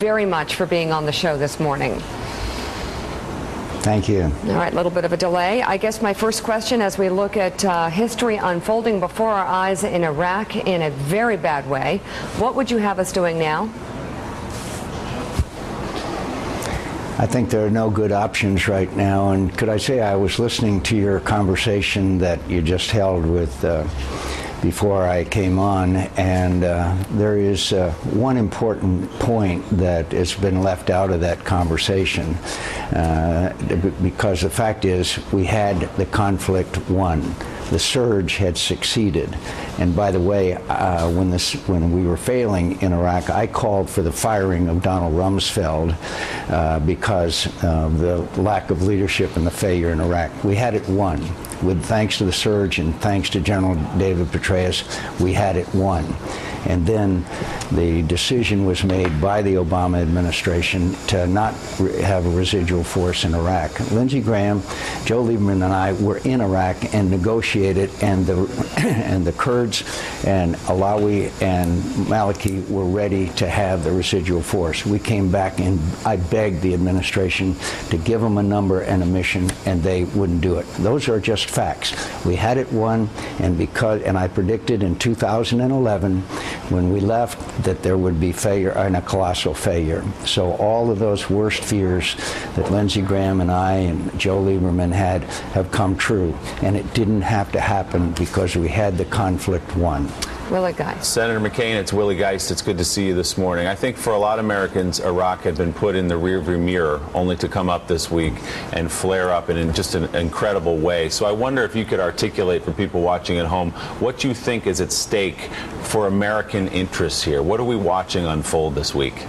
very much for being on the show this morning. Thank you. All right, a little bit of a delay. I guess my first question, as we look at history unfolding before our eyes in Iraq in a very bad way, what would you have us doing now? I think there are no good options right now. And could I say I was listening to your conversation that you just held with before I came on, and there is one important point that has been left out of that conversation, because the fact is we had the conflict won. The surge had succeeded. And by the way, when we were failing in Iraq, I called for the firing of Donald Rumsfeld because of the lack of leadership and the failure in Iraq. We had it won. Thanks to the surge and thanks to General David Petraeus, we had it won. And then the decision was made by the Obama administration to not have a residual force in Iraq. Lindsey Graham, Mjoe and I were in Iraq and negotiated, and the Kurds and Alawi and Maliki were ready to have the residual force. We came back and I begged the administration to give them a number and a mission, and they wouldn't do it. Those are just facts. We had it won, and I predicted in 2011 when we left that there would be failure and a colossal failure. So all of those worst fears that Lindsey Graham and I and Mjoe Lieberman had have come true, and it didn't have to happen because we had the conflict won. Willie Geist. Senator McCain, it's Willie Geist. It's good to see you this morning. I think for a lot of Americans, Iraq had been put in the rearview mirror only to come up this week and flare up in just an incredible way. So I wonder if you could articulate for people watching at home what you think is at stake for American interests here. What are we watching unfold this week?